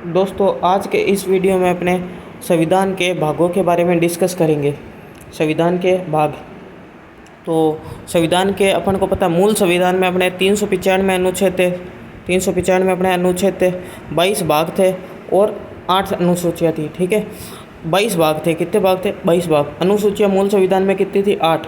दोस्तों, आज के इस वीडियो में अपने संविधान के भागों के बारे में डिस्कस करेंगे। संविधान के भाग। तो संविधान के अपन को पता, मूल संविधान में अपने 395 अनुच्छेद थे। 395 अपने अनुच्छेद थे, 22 भाग थे और 8 अनुसूचियाँ थी। ठीक है, 22 भाग थे। कितने भाग थे? 22 भाग। अनुसूचियाँ मूल संविधान में कितनी थी? 8।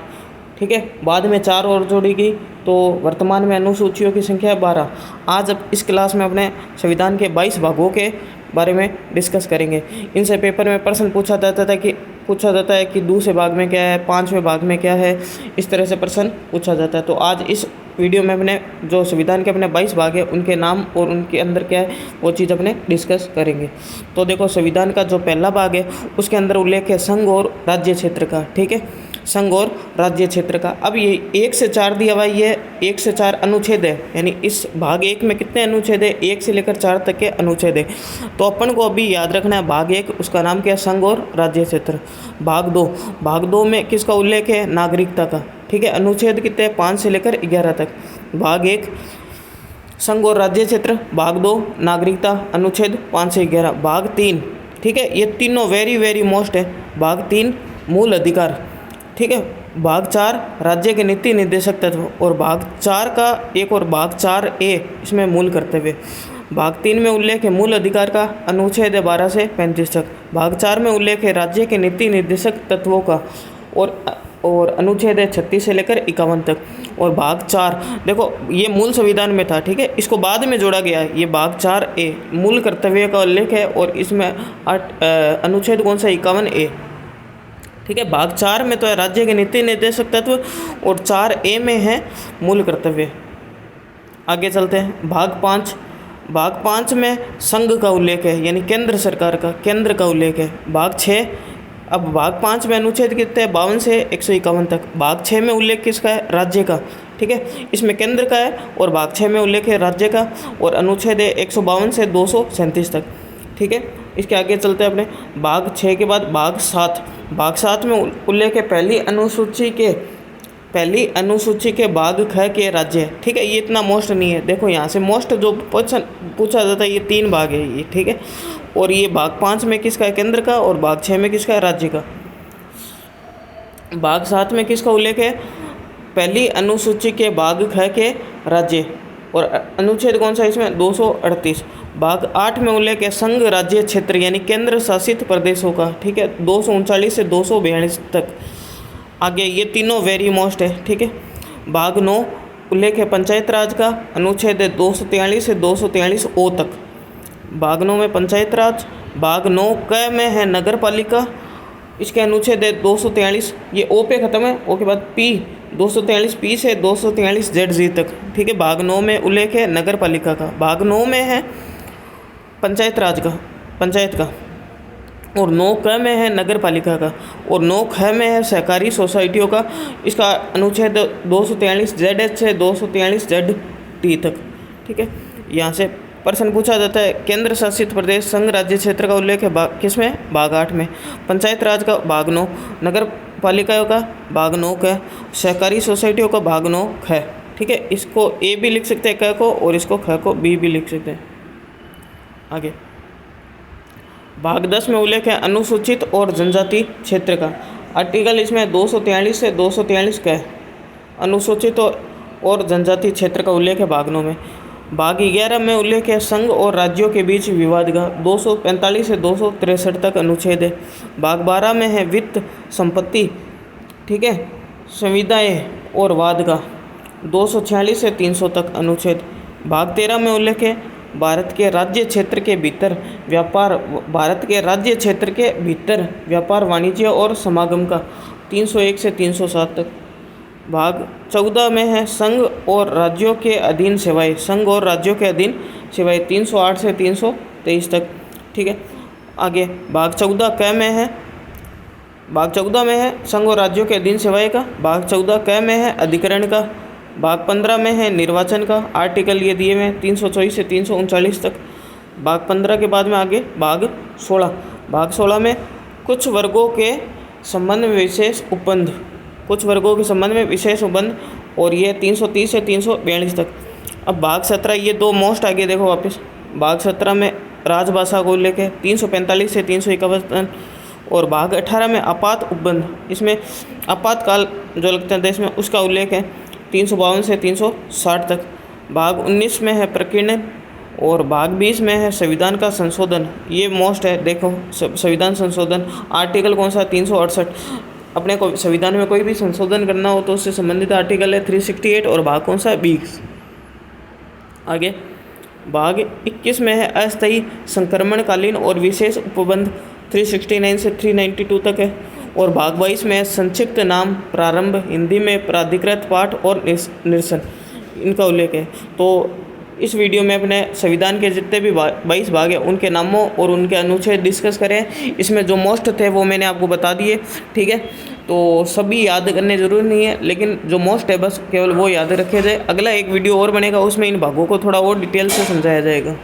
ठीक है, बाद में 4 और जोड़ी गई, तो वर्तमान में अनुसूचियों की संख्या है 12। आज अब इस क्लास में अपने संविधान के 22 भागों के बारे में डिस्कस करेंगे। इनसे पेपर में प्रश्न पूछा जाता है कि दूसरे भाग में क्या है, 5वें भाग में क्या है, इस तरह से प्रश्न पूछा जाता है। तो आज इस वीडियो में अपने जो संविधान के अपने 22 भाग है, उनके नाम और उनके अंदर क्या है वो चीज़ अपने डिस्कस करेंगे। तो देखो, संविधान का जो पहला भाग है उसके अंदर उल्लेख है संघ और राज्य क्षेत्र का। ठीक है, संघ और राज्य क्षेत्र का। अब ये 1 से 4 दिया हुआ, ये 1 से 4 अनुच्छेद है, यानी इस भाग 1 में कितने अनुच्छेद है? 1 से लेकर 4 तक के अनुच्छेद है। तो अपन को अभी याद रखना है भाग 1, उसका नाम क्या है? संघ और राज्य क्षेत्र। भाग 2 में किसका उल्लेख है? नागरिकता का। ठीक है, अनुच्छेद कितने हैं? 5 से लेकर 11 तक। भाग 1 संघ और राज्य क्षेत्र, भाग 2 नागरिकता, अनुच्छेद 5 से 11। भाग 3, ठीक है, ये तीनों वेरी मोस्ट है। भाग 3 मूल अधिकार। ठीक है, भाग 4 राज्य के नीति निर्देशक तत्व, और भाग 4 का एक और भाग 4A इसमें मूल कर्तव्य। भाग 3 में उल्लेख है मूल अधिकार का, अनुच्छेद 12 से 35 तक। भाग 4 में उल्लेख है राज्य के नीति निर्देशक तत्वों का, और अनुच्छेद है 36 से लेकर 51 तक। और भाग 4 देखो, ये मूल संविधान में था। ठीक है, इसको बाद में जोड़ा गया है। ये भाग 4A मूल कर्तव्य का उल्लेख है, और इसमें अनुच्छेद कौन सा? 51A। ठीक है, भाग 4 में तो है राज्य के नीति निर्देशक तत्व, और 4A में है मूल कर्तव्य। आगे चलते हैं। भाग 5 में संघ का उल्लेख है, यानी केंद्र सरकार का, केंद्र का उल्लेख है। भाग 6, अब भाग 5 में अनुच्छेद कितने हैं? 52 से 151 तक। भाग 6 में उल्लेख किसका है? राज्य का। ठीक है, इसमें केंद्र का है, और भाग 6 में उल्लेख है राज्य का, और अनुच्छेद है 152 से 237 तक। ठीक है, इसके आगे चलते हैं अपने भाग 6 के बाद भाग 7। भाग 7 में उल्लेख है पहली अनुसूची के भाग ख के राज्य। ठीक है, ये इतना मोस्ट नहीं है। देखो, यहाँ से मोस्ट जो पूछा जाता है ये 3 भाग है ये। ठीक है, और ये भाग 5 में किसका है? केंद्र का, और भाग 6 में किसका है? राज्य का। भाग 7 में किसका उल्लेख है? पहली अनुसूची के भाग ख के राज्य, और अनुच्छेद कौन सा इसमें? 238। भाग 8 में उल्लेख है संघ राज्य क्षेत्र, यानी केंद्र शासित प्रदेशों का। ठीक है, 239 से 242 तक। आगे ये तीनों वेरी मोस्ट है। ठीक है, भाग 9 उल्लेख है पंचायत राज का, अनुच्छेद है 243 से 243O तक। भाग 9 में पंचायत राज। भाग 9 क में है नगर पालिका, इसके अनुच्छेद है 243, ये O पे ख़त्म है। O के बाद P, 243P से 243ZG तक। ठीक है, भाग 9 में उल्लेख है नगर पालिका का। भाग 9 में है पंचायत राज का, पंचायत का, और 9 क में है नगर पालिका का, और 9 ख में है सहकारी सोसाइटियों का। इसका अनुच्छेद 243ZH से 243ZT तक। ठीक है, यहाँ से प्रश्न पूछा जाता है केंद्र शासित प्रदेश संघ राज्य क्षेत्र का उल्लेख है किस में? भाग 8 में। पंचायत राज का भाग 9, नगर पालिकाओं का भाग 9 क, सहकारी सोसाइटियों का भाग 9 ख। ठीक है, इसको A भी लिख सकते हैं क को, और इसको ख को B भी लिख सकते हैं। आगे भाग 10 में उल्लेख है अनुसूचित और जनजाति क्षेत्र का। आर्टिकल इसमें 243 से 243 का है। अनुसूचित और जनजाति क्षेत्र का उल्लेख है भाग 9 में। भाग 11 में उल्लेख है संघ और राज्यों के बीच विवाद का, 245 से 263 तक अनुच्छेद है। भाग 12 में है वित्त संपत्ति, ठीक है, संविदाएं और वाद का, 246 से 300 तक अनुच्छेद। भाग 13 में उल्लेख है भारत के राज्य क्षेत्र के भीतर व्यापार वाणिज्य और समागम का, 301 से 307 तक। भाग 14 में है संघ और राज्यों के अधीन सेवाएं, 308 से 323 तक। ठीक है, आगे भाग 14 क में है, भाग 14 में है संघ और राज्यों के अधीन सेवाएं का। भाग 14 क में है अधिकरण का। भाग 15 में है निर्वाचन का। आर्टिकल ये दिए हुए 324 से 339 तक। भाग 15 के बाद में आगे भाग 16। भाग 16 में कुछ वर्गों के संबंध में विशेष उपबंध, और ये 330 से 342 तक। अब भाग 17, ये दो मोस्ट आगे देखो वापस। भाग 17 में राजभाषा को उल्लेख है। 345 से 351 और भाग 18 में आपात उपबंध, इसमें आपातकाल जो लगता है देश में उसका उल्लेख है 352 से 360 तक। भाग 19 में है प्रकीर्णन और भाग 20 में है संविधान का संशोधन। ये मोस्ट है, देखो संविधान संशोधन आर्टिकल कौन सा 368। अपने को संविधान में कोई भी संशोधन करना हो तो उससे संबंधित आर्टिकल है 368 और भाग कौन सा 20। आगे भाग 21 में है अस्थायी संक्रमणकालीन और विशेष उपबंध 369 से 392 तक है। और भाग 22 में है संक्षिप्त नाम प्रारंभ, हिंदी में प्राधिकृत पाठ और निरसन, इनका उल्लेख है। तो इस वीडियो में अपने संविधान के जितने भी 22 भाग हैं उनके नामों और उनके अनुच्छेद डिस्कस करें। इसमें जो मोस्ट थे वो मैंने आपको बता दिए, ठीक है। तो सभी याद करने ज़रूरी नहीं है, लेकिन जो मोस्ट है बस केवल वो याद रखे जाए। अगला एक वीडियो और बनेगा, उसमें इन भागों को थोड़ा और डिटेल से समझाया जाएगा।